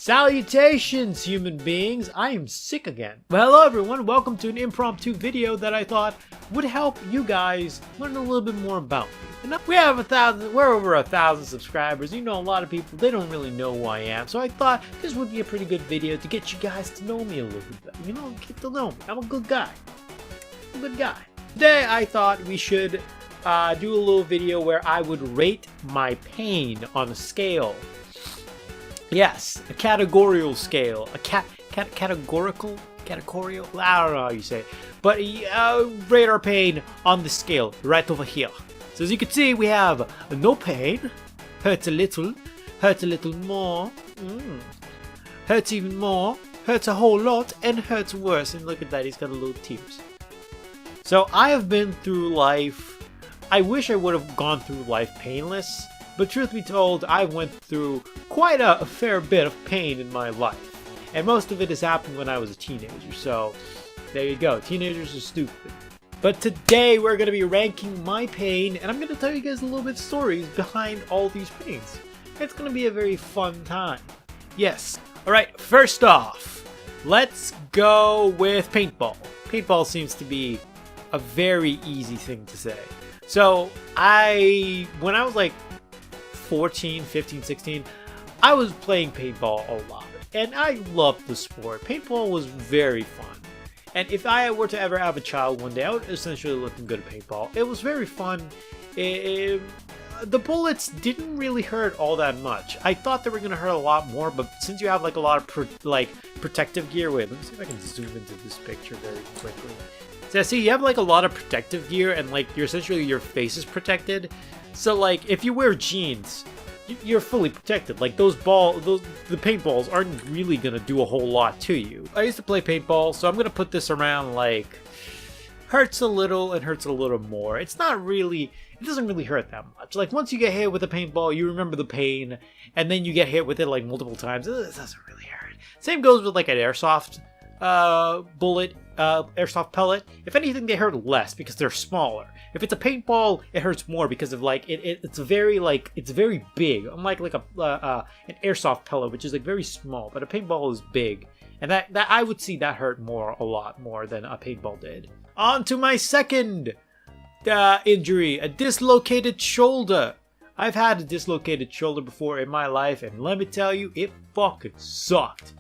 Salutations, human beings! I am sick again. Well, hello everyone, welcome to an impromptu video that I thought would help you guys learn a little bit more about me. And we're over 1,000 subscribers. You know, a lot of people, they don't really know who I am. So I thought this would be a pretty good video to get you guys to know me a little bit. You know, get to know me. I'm a good guy. I'm a good guy. Today I thought we should do a little video where I would rate my pain on a scale. Yes, a categorical scale. Categorical? I don't know how you say it. But rate our pain on the scale right over here. So as you can see, we have no pain, hurts a little more, hurts even more, hurts a whole lot, and hurts worse. And look at that, he's got a little tears. So I have been through life. I wish I would have gone through life painless. But truth be told, I went through quite a fair bit of pain in my life. And most of it has happened when I was a teenager, so there you go. Teenagers are stupid. But today we're going to be ranking my pain, and I'm going to tell you guys a little bit of stories behind all these pains. It's going to be a very fun time. Yes. Alright, first off, let's go with paintball. Paintball seems to be a very easy thing to say. So, when I was like 14, 15, 16, I was playing paintball a lot, and I loved the sport. Paintball was very fun, and if I were to ever have a child one day, I would essentially let them go to paintball. It was very fun. The bullets didn't really hurt all that much. I thought they were going to hurt a lot more, but since you have like a lot of protective gear, wait, let me see if I can zoom into this picture very quickly. So see, you have like a lot of protective gear, and like your face is protected. So like if you wear jeans, you're fully protected. Like the paintballs aren't really gonna do a whole lot to you. I used to play paintball, so I'm gonna put this around like hurts a little and hurts a little more. It doesn't really hurt that much. Like once you get hit with a paintball, you remember the pain, and then you get hit with it like multiple times. It doesn't really hurt. Same goes with like an airsoft bullet, airsoft pellet. If anything, they hurt less because they're smaller. If it's a paintball, it hurts more because of like it's very big. Unlike like an airsoft pellet, which is like very small, but a paintball is big, and that I would see that hurt a lot more than a paintball did. On to my second injury, a dislocated shoulder. I've had a dislocated shoulder before in my life, and let me tell you, it fucking sucked.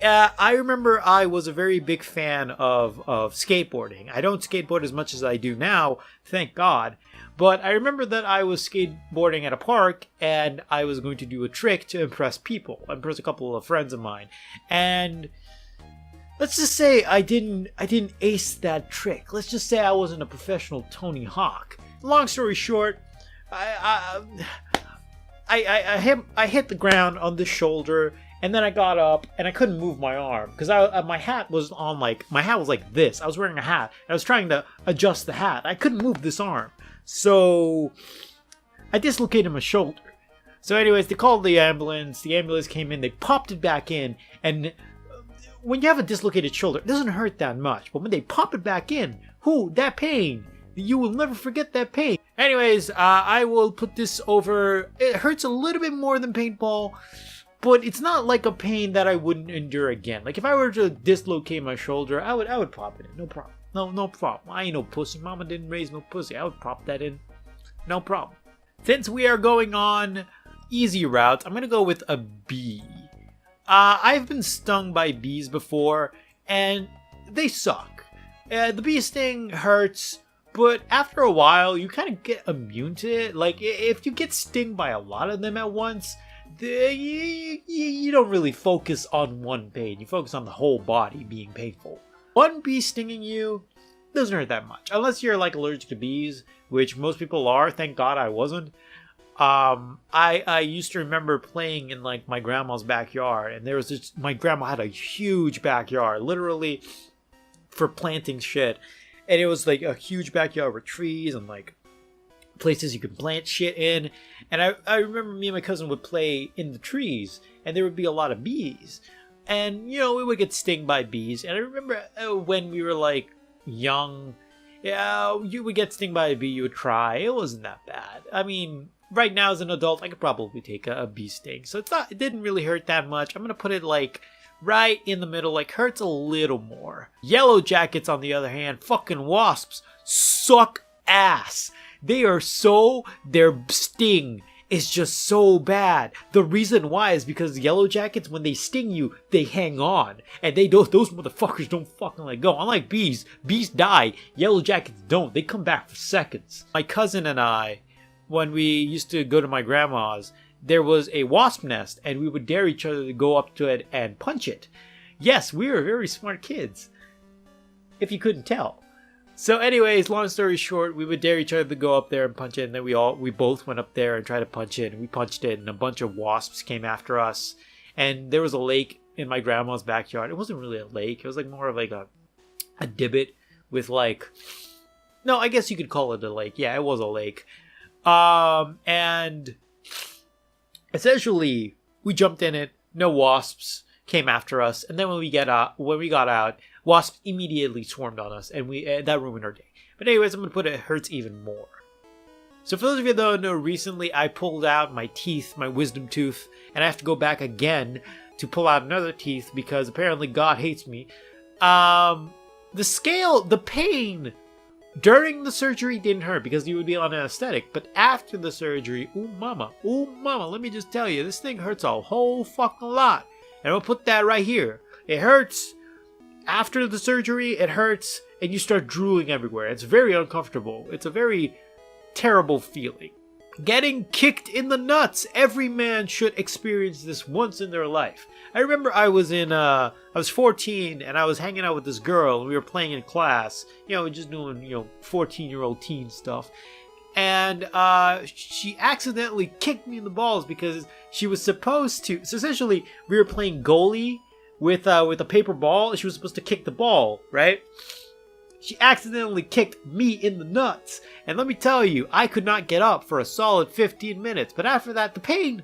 I remember I was a very big fan of skateboarding. I don't skateboard as much as I do now, thank God. But I remember that I was skateboarding at a park, and I was going to do a trick to impress people, impress a couple of friends of mine. And let's just say I didn't ace that trick. Let's just say I wasn't a professional Tony Hawk. Long story short, I hit the ground on the shoulder. And then I got up, and I couldn't move my arm because my hat was like this. I was wearing a hat, and I was trying to adjust the hat. I couldn't move this arm, so I dislocated my shoulder. So, anyways, they called the ambulance. The ambulance came in. They popped it back in, and when you have a dislocated shoulder, it doesn't hurt that much. But when they pop it back in, that pain! You will never forget that pain. Anyways, I will put this over. It hurts a little bit more than paintball. But it's not like a pain that I wouldn't endure again. Like if I were to dislocate my shoulder, I would pop it in. No problem. No problem. I ain't no pussy. Mama didn't raise no pussy. I would pop that in. No problem. Since we are going on easy routes, I'm gonna go with a bee. I've been stung by bees before, and they suck. The bee sting hurts, but after a while, you kind of get immune to it. Like if you get stung by a lot of them at once, you don't really focus on one pain. You focus on the whole body being painful. One bee stinging you doesn't hurt that much. Unless you're like allergic to bees, which most people are. Thank God I wasn't. I used to remember playing in like my grandma's backyard. And there was this, my grandma had a huge backyard. Literally for planting shit. And it was like a huge backyard with trees and like places you can plant shit in. And I remember me and my cousin would play in the trees, and there would be a lot of bees, and you know, we would get stung by bees. And I remember when we were like young, yeah, you would get stung by a bee, you would cry. It wasn't that bad. I mean, right now as an adult, I could probably take a bee sting. So it didn't really hurt that much. I'm going to put it like right in the middle, like hurts a little more. Yellow jackets, on the other hand, fucking wasps, suck ass. Their sting is just so bad. The reason why is because yellow jackets, when they sting you, they hang on. And those motherfuckers don't fucking let go. Unlike bees die, yellow jackets don't. They come back for seconds. My cousin and I, when we used to go to my grandma's, there was a wasp nest, and we would dare each other to go up to it and punch it. Yes, we were very smart kids, if you couldn't tell. So anyways, long story short, we would dare each other to go up there and punch it, and then we both went up there and tried to punch it, and we punched it, and a bunch of wasps came after us. And there was a lake in my grandma's backyard. It wasn't really a lake. It was like more of like a divot with like... No, I guess you could call it a lake. Yeah, it was a lake. And essentially, we jumped in it. No wasps came after us, and then when we got out, wasps immediately swarmed on us, and that ruined our day. But anyways, I'm gonna put it hurts even more. So for those of you that don't know, recently I pulled out my teeth, my wisdom tooth, and I have to go back again to pull out another teeth because apparently God hates me. The pain during the surgery didn't hurt because you would be on anesthetic, but after the surgery, ooh mama, let me just tell you, this thing hurts a whole fucking lot. And I'll put that right here. It hurts after the surgery, it hurts, and you start drooling everywhere. It's very uncomfortable. It's a very terrible feeling. Getting kicked in the nuts. Every man should experience this once in their life. I remember I was 14 and I was hanging out with this girl and we were playing in class, just doing, 14-year-old teen stuff. And she accidentally kicked me in the balls because she was supposed to. So essentially, we were playing goalie with a paper ball, and she was supposed to kick the ball, right? She accidentally kicked me in the nuts, and let me tell you, I could not get up for a solid 15 minutes. But after that, the pain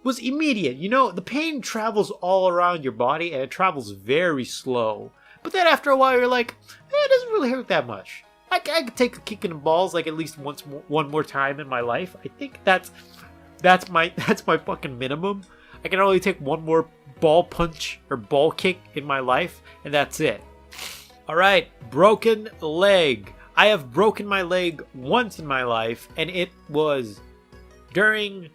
was immediate. The pain travels all around your body, and it travels very slow. But then after a while, you're like, it doesn't really hurt that much. I could take a kick in the balls like at least one more time in my life. I think that's my fucking minimum. I can only take one more ball punch or ball kick in my life, and that's it. All right, broken leg. I have broken my leg once in my life, and it was during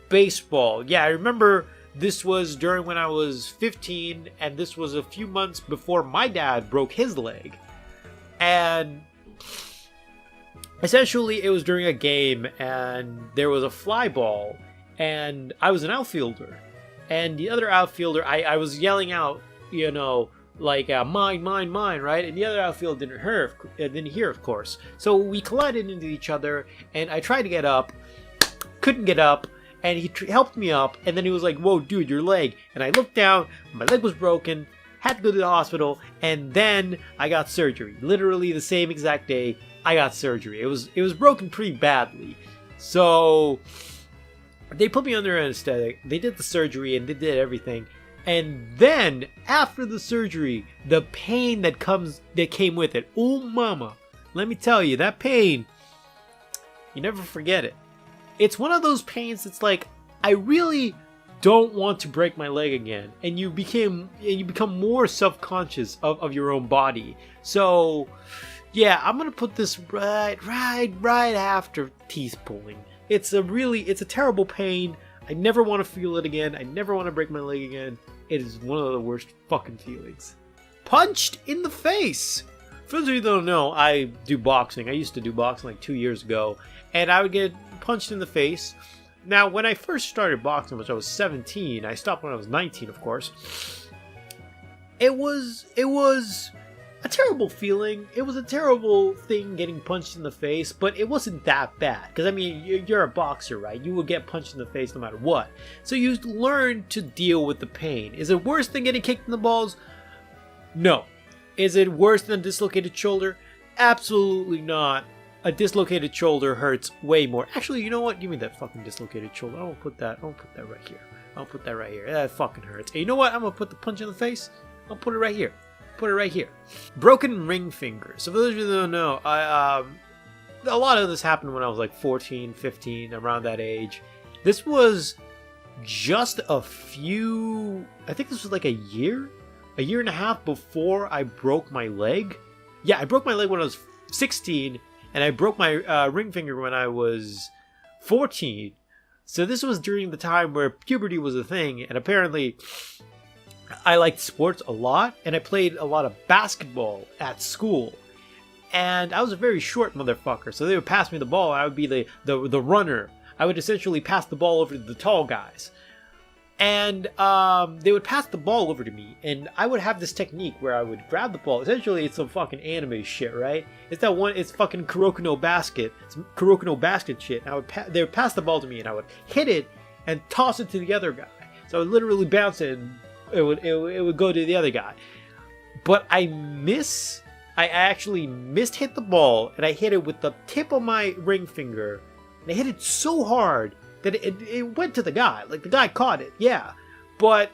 baseball. Yeah, I remember this was during when I was 15, and this was a few months before my dad broke his leg. And essentially, it was during a game, and there was a fly ball, and I was an outfielder. And the other outfielder, I was yelling out, like, mine, right? And the other outfielder didn't hear, of course. So we collided into each other, and I tried to get up, couldn't get up, and he helped me up, and then he was like, whoa, dude, your leg. And I looked down, my leg was broken, had to go to the hospital, and then I got surgery. Literally the same exact day, I got surgery. It was broken pretty badly. So they put me under anesthetic. They did the surgery and they did everything. And then after the surgery, the pain that came with it. Oh mama, let me tell you, that pain, you never forget it. It's one of those pains that's like, I really don't want to break my leg again. And you become more self-conscious of your own body. So yeah, I'm gonna put this right after teeth pulling. It's a terrible pain. I never want to feel it again. I never want to break my leg again. It is one of the worst fucking feelings. Punched in the face. For those of you that don't know, I do boxing. I used to do boxing like 2 years ago, and I would get punched in the face. Now, when I first started boxing, which I was 17, I stopped when I was 19, of course. It was a terrible feeling. It was a terrible thing getting punched in the face, but it wasn't that bad. Because, I mean, you're a boxer, right? You will get punched in the face no matter what. So you learn to deal with the pain. Is it worse than getting kicked in the balls? No. Is it worse than a dislocated shoulder? Absolutely not. A dislocated shoulder hurts way more. Actually, you know what? Give me that fucking dislocated shoulder. I won't put that right here. I'll put that right here. That fucking hurts. And you know what? I'm gonna put the punch in the face. I'll put it right here. Put it right here. Broken ring finger. So for those of you that don't know, a lot of this happened when I was like 14, 15, around that age. This was just a few, I think this was like a year and a half before I broke my leg. Yeah, I broke my leg when I was 16, and I broke my ring finger when I was 14. So this was during the time where puberty was a thing, and apparently I liked sports a lot, and I played a lot of basketball at school. And I was a very short motherfucker, so they would pass me the ball, and I would be the runner. I would essentially pass the ball over to the tall guys. And they would pass the ball over to me, and I would have this technique where I would grab the ball. Essentially, it's some fucking anime shit, right? It's fucking Kuroko no Basket. It's Kuroko no Basket shit. And they would pass the ball to me, and I would hit it and toss it to the other guy. So I would literally bounce it, and it would go to the other guy. But I actually hit the ball, and I hit it with the tip of my ring finger, and I hit it so hard that it went to the guy. Like, the guy caught it, yeah. But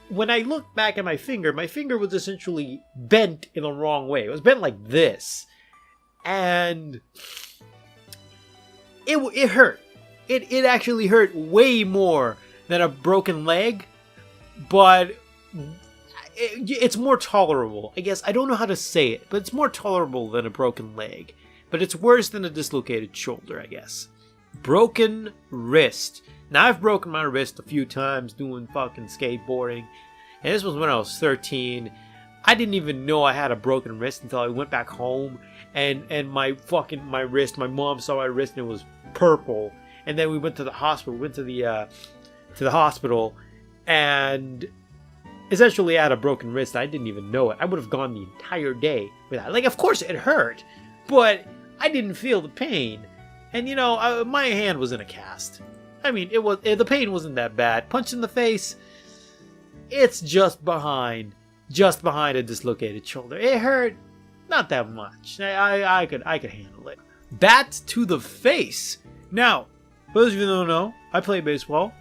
when I looked back at my finger was essentially bent in the wrong way. It was bent like this. And it hurt. It actually hurt way more than a broken leg. But it's more tolerable. I guess, I don't know how to say it, but it's more tolerable than a broken leg. But it's worse than a dislocated shoulder, I guess. Broken wrist. Now, I've broken my wrist a few times doing fucking skateboarding, and this was when I was 13. I didn't even know I had a broken wrist until I went back home, and my wrist, my mom saw my wrist and it was purple. And then we went to the hospital. To the hospital, and essentially I had a broken wrist. I didn't even know it. I would have gone the entire day without. Like, of course it hurt, but I didn't feel the pain. And, you know, my hand was in a cast. I mean, the pain wasn't that bad. Punch in the face, it's just behind a dislocated shoulder. It hurt, not that much. I could handle it. Bat to the face. Now, for those of you who don't know, I play baseball,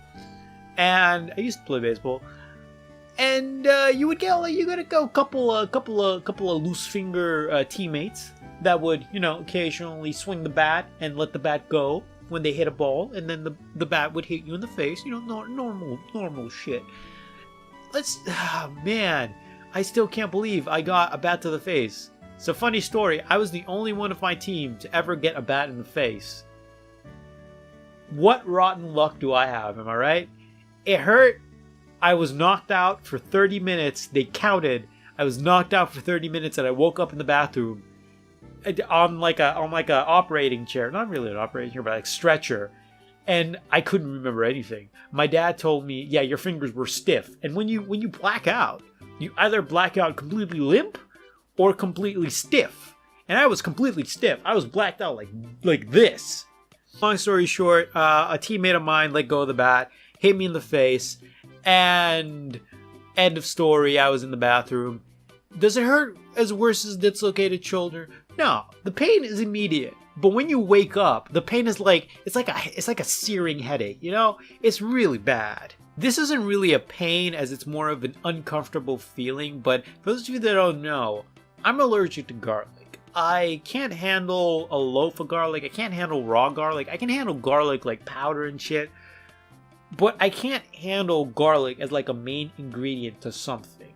and I used to play baseball. And you gotta go a couple of loose finger teammates that would, you know, occasionally swing the bat and let the bat go when they hit a ball, and then the bat would hit you in the face. You know, normal shit. Man, I still can't believe I got a bat to the face. So, funny story, I was the only one of my team to ever get a bat in the face. What rotten luck do I have, am I right? It hurt. I was knocked out for 30 minutes. They counted. I was knocked out for 30 minutes, and I woke up in the bathroom on like a operating chair. Not really an operating chair, but like stretcher. And I couldn't remember anything. My dad told me, yeah, your fingers were stiff. And when you black out, you either black out completely limp or completely stiff. And I was completely stiff. I was blacked out like this. Long story short, a teammate of mine let go of the bat, hit me in the face, and end of story. I was in the bathroom. Does it hurt as worse as dislocated shoulder? No, the pain is immediate. But when you wake up, the pain is like it's like a searing headache, you know? It's really bad. This isn't really a pain, as it's more of an uncomfortable feeling, but for those of you that don't know, I'm allergic to garlic. I can't handle a loaf of garlic. I can't handle raw garlic. I can handle garlic like powder and shit, but I can't handle garlic as like a main ingredient to something.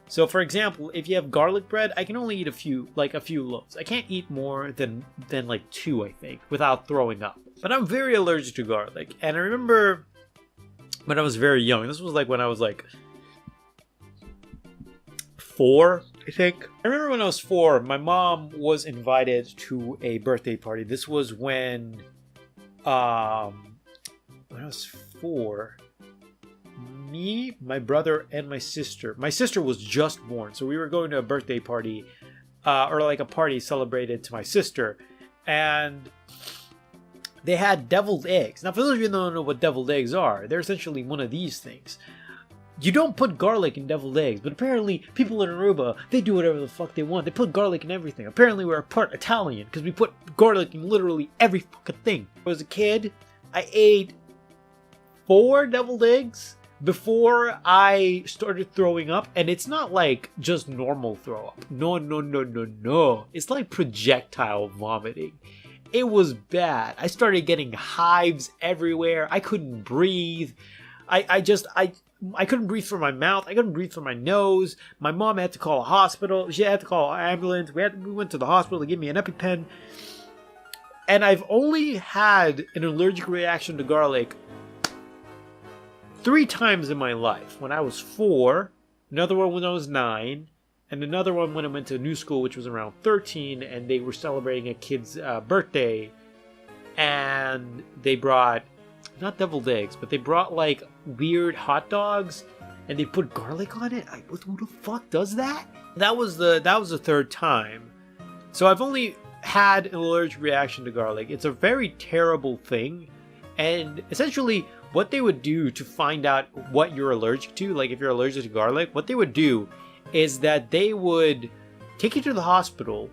So, for example, if you have garlic bread, I can only eat a few loaves. I can't eat more than like 2, I think, without throwing up. But I'm very allergic to garlic. And I remember when I was very young, this was like when I was like 4, I think. I remember when I was 4, my mom was invited to a birthday party. This was when I was 4. Me, my brother, and my sister. My sister was just born, so we were going to a birthday party, or like a party celebrated to my sister, and they had deviled eggs. Now, for those of you who don't know what deviled eggs are, they're essentially one of these things. You don't put garlic in deviled eggs, but apparently people in Aruba, they do whatever the fuck they want. They put garlic in everything. Apparently we're part Italian, because we put garlic in literally every fucking thing. When I was a kid, I ate 4 deviled eggs before I started throwing up, and it's not like just normal throw up. No. It's like projectile vomiting. It was bad. I started getting hives everywhere. I couldn't breathe. I couldn't breathe from my mouth. I couldn't breathe from my nose. My mom had to call a hospital. She had to call an ambulance. We went to the hospital to give me an EpiPen. And I've only had an allergic reaction to garlic 3 times in my life. When I was 4, another one when I was 9, and another one when I went to new school, which was around 13, and they were celebrating a kid's birthday. And they brought, not deviled eggs, but they brought like weird hot dogs, and they put garlic on it. Who the fuck does that? That was the 3rd time. So I've only had an allergic reaction to garlic. It's a very terrible thing, and essentially what they would do to find out what you're allergic to, like if you're allergic to garlic, what they would do is that they would take you to the hospital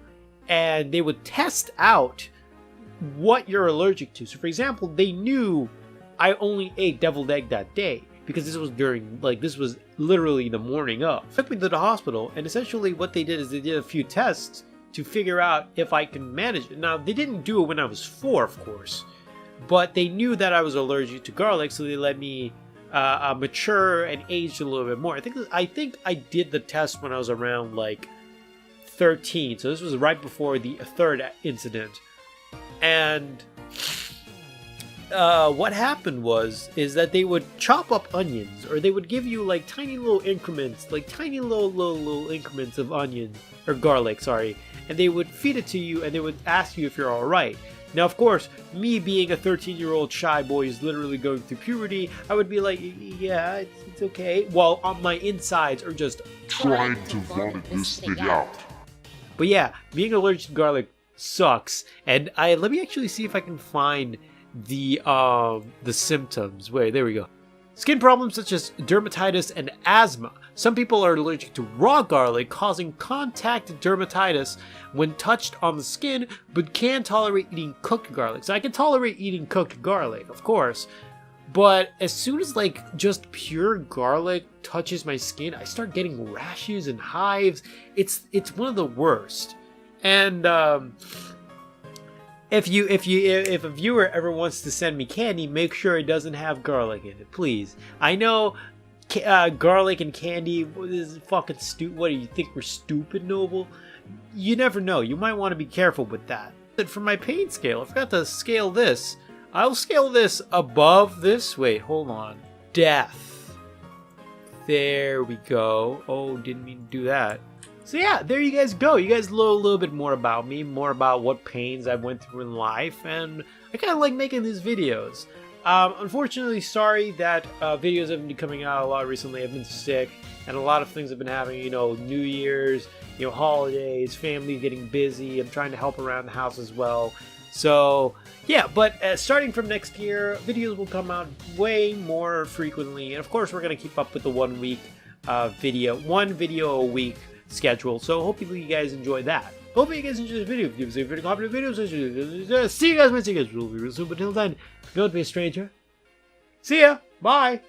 and they would test out what you're allergic to. So for example, they knew I only ate deviled egg that day because this was literally the morning of. They took me to the hospital, and essentially what they did is they did a few tests to figure out if I can manage it. Now, they didn't do it when I was 4, of course, but they knew that I was allergic to garlic, so they let me mature and age a little bit more. I think I did the test when I was around like 13, so this was right before the 3rd incident. And what happened is that they would chop up onions, or they would give you like tiny little increments, like tiny little increments of onion or garlic, sorry, and they would feed it to you, and they would ask you if you're all right. Now, of course, me being a 13-year-old shy boy who's literally going through puberty, I would be like, yeah, it's okay, while on my insides are just trying to vomit this thing out. But yeah, being allergic to garlic sucks, and let me actually see if I can find the symptoms. Wait, there we go. Skin problems such as dermatitis and asthma. Some people are allergic to raw garlic, causing contact dermatitis when touched on the skin, but can tolerate eating cooked garlic. So I can tolerate eating cooked garlic, of course, but as soon as like just pure garlic touches my skin, I start getting rashes and hives. It's one of the worst. And if a viewer ever wants to send me candy, make sure it doesn't have garlic in it, please. I know garlic and candy is fucking stupid. What do you think, we're stupid, Noble? You never know. You might want to be careful with that. But for my pain scale, I forgot to scale this. I'll scale this above this. Wait, hold on. Death. There we go. Oh, didn't mean to do that. So yeah, there you guys go. You guys know a little bit more about me, more about what pains I went through in life, and I kind of like making these videos. Unfortunately, sorry that videos haven't been coming out a lot recently. I've been sick, and a lot of things have been happening, you know, New Year's, you know, holidays, family getting busy. I'm trying to help around the house as well. So yeah, but starting from next year, videos will come out way more frequently, and of course we're going to keep up with the one video a week schedule, so hopefully you guys enjoy that. Hope you guys enjoy this video. Give us a favorite, comment, videos. See you guys, man. See you guys real soon. But until then, don't be a stranger. See ya. Bye.